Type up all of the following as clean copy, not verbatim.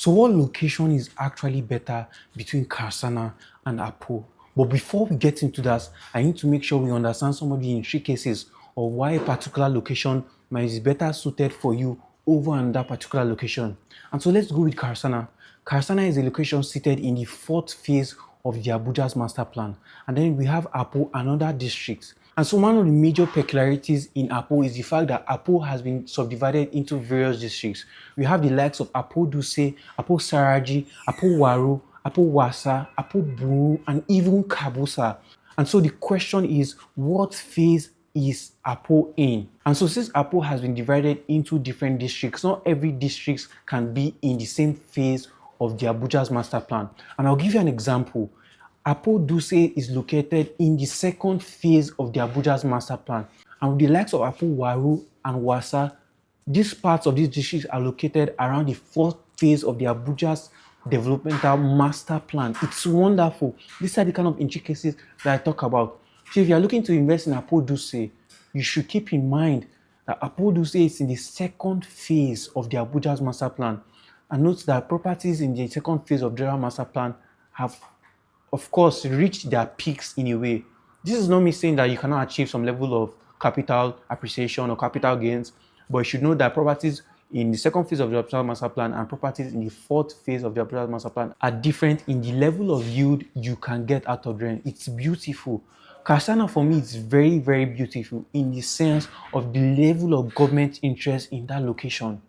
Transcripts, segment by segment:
So what location is actually better between Karsana and Apo? But before we get into that, I need to make sure we understand some of the intricacies of why a particular location might be better suited for you over another particular location. And so let's go with Karsana. Karsana is a location seated in the fourth phase of the Abuja's master plan. And then we have Apo, another district. And so one of the major peculiarities in Apo is the fact that Apo has been subdivided into various districts. We have the likes of Apo Duse, Apo Saraji, Apo Waru, Apo Wasa, Apo Buru, and even Kabusa. And so the question is, what phase is Apo in? And so since Apo has been divided into different districts, not every district can be in the same phase of the Abuja's master plan. And I'll give you an example. Apo Duse is located in the second phase of the Abuja's master plan. And with the likes of Apo Waru and Wasa, these parts of these districts are located around the fourth phase of the Abuja's developmental master plan. It's wonderful. These are the kind of intricacies that I talk about. So if you are looking to invest in Apo Duse, you should keep in mind that Apo Duse is in the second phase of the Abuja's master plan. And note that properties in the second phase of the master plan have, of course, reached their peaks in a way. This is not me saying that you cannot achieve some level of capital appreciation or capital gains, but you should know that properties in the second phase of the Abuja master plan and properties in the fourth phase of the Abuja master plan are different in the level of yield you can get out of them. It's beautiful. Karsana for me is very, very beautiful in the sense of the level of government interest in that location.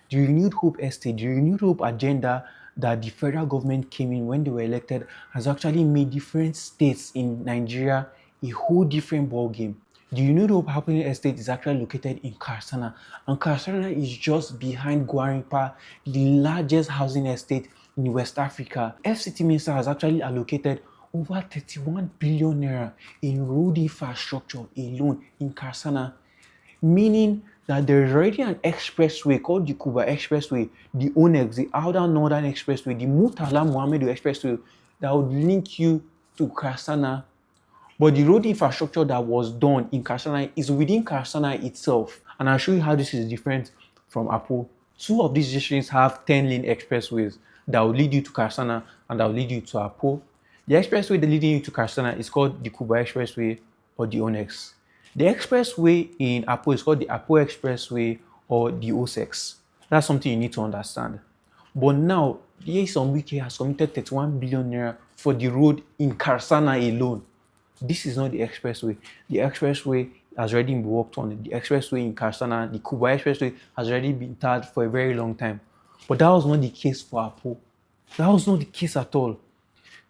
The Renewed Hope Estate, the Renewed Hope agenda that the federal government came in when they were elected has actually made different states in Nigeria a whole different ballgame. The Renewed Hope Housing Estate is actually located in Karsana, and Karsana is just behind Gwarinpa, the largest housing estate in West Africa. FCT Minister has actually allocated over 31 billion naira in road infrastructure alone in Karsana, meaning that there is already an expressway called the Kuba Expressway, the ONEX, the Outer Northern Expressway, the Murtala Muhammad Expressway that would link you to Karsana. But the road infrastructure that was done in Karsana is within Karsana itself. And I'll show you how this is different from Apo. Two of these districts have 10-lane expressways that will lead you to Karsana and that will lead you to Apo. The expressway that leading you to Karsana is called the Kuba Expressway or the ONEX. The expressway in Apo is called the Apo Expressway or the OSEX. That's something you need to understand. But now, the Yeson Wike has committed 31 billion naira for the road in Karsana alone. This is not the expressway. The expressway has already been worked on. The expressway in Karsana, the Kuba Expressway, has already been tarred for a very long time. But that was not the case for Apo. That was not the case at all.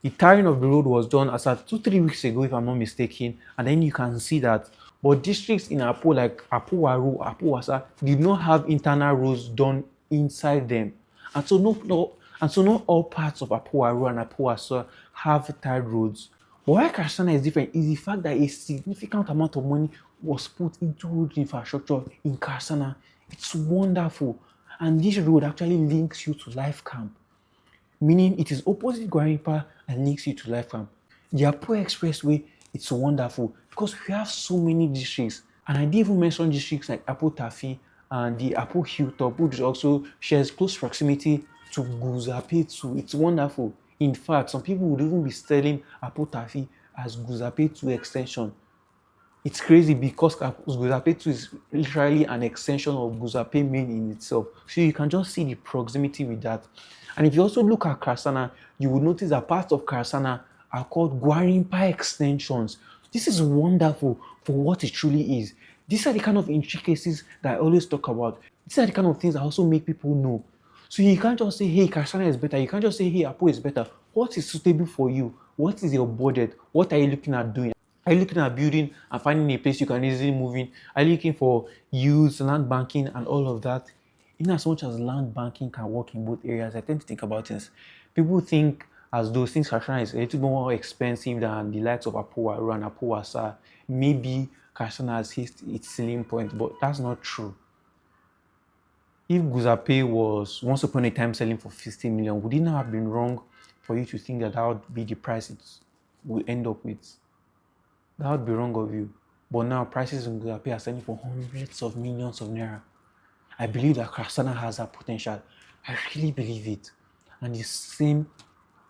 The tarring of the road was done as at 2-3 weeks ago, if I'm not mistaken, and then you can see that. But districts in Apo like Apo Waru, Apo Wasa did not have internal roads done inside them, and so not all parts of Apo Waru and Apo Wasa have tarred roads. But why Karsana is different is the fact that a significant amount of money was put into road infrastructure in Karsana. It's wonderful, and this road actually links you to Life Camp, meaning it is opposite Gwarinpa and links you to Life Camp. The Apo Expressway, it's wonderful because we have so many districts, and I didn't even mention districts like Apo Tafi and the Apo Hilltop, which also shares close proximity to Guzapetu. It's wonderful. In fact, some people would even be selling Apo Tafi as Guzapetu extension. It's crazy because Guzapetu is literally an extension of Guzape main in itself. So you can just see the proximity with that. And if you also look at Karsana, you will notice that parts of Karsana are called Gwarinpa extensions. This is wonderful for what it truly is. These are the kind of intricacies that I always talk about. These are the kind of things that also make people know. So you can't just say, hey, Karsana is better. You can't just say, hey, Apo is better. What is suitable for you? What is your budget? What are you looking at doing? Are you looking at building and finding a place you can easily move in? Are you looking for use, land banking, and all of that? In as much as land banking can work in both areas, I tend to think about this. People think as though since Karsana is a little more expensive than the likes of Apo Waru and Apo Wasa, maybe Karsana has hit its ceiling point, but that's not true. If Guzape was once upon a time selling for 50 million, would it not have been wrong for you to think that that would be the price it will end up with? That would be wrong of you. But now prices in Guzape are selling for hundreds of millions of naira. I believe that Karsana has that potential. I really believe it. and the same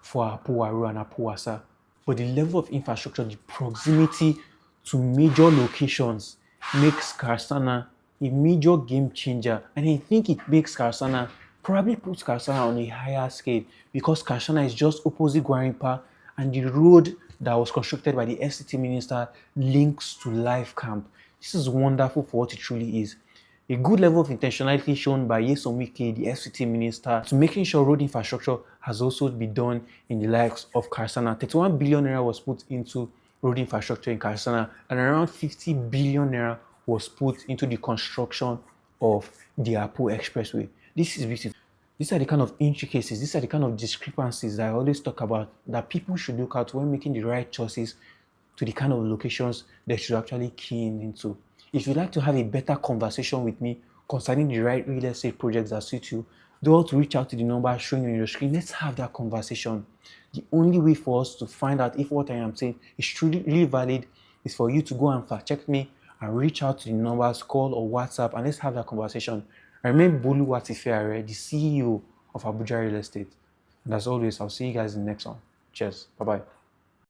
for Apo Aru and Apo Wasa. But the level of infrastructure, the proximity to major locations makes Karsana a major game changer. And I think it makes Karsana, probably puts Karsana on a higher scale because Karsana is just opposite Gwarinpa and the road that was constructed by the FCT minister links to Life Camp. This is wonderful for what it truly is. A good level of intentionality shown by Nyesom Wike, the FCT minister, to making sure road infrastructure has also been done in the likes of Karsana. 31 billion naira was put into road infrastructure in Karsana, and around 50 billion naira was put into the construction of the Apo Expressway. This is beautiful. These are the kind of intricacies, these are the kind of discrepancies that I always talk about that people should look at when making the right choices to the kind of locations they should actually key into. If you'd like to have a better conversation with me concerning the right real estate projects that suit you, don't reach out to the number showing on your screen. Let's have that conversation. The only way for us to find out if what I am saying is truly really valid is for you to go and fact check me and reach out to the numbers, call or WhatsApp, and let's have that conversation. I remain Bolu Watifeare, the CEO of Abuja Real Estate. And as always, I'll see you guys in the next one. Cheers. Bye-bye.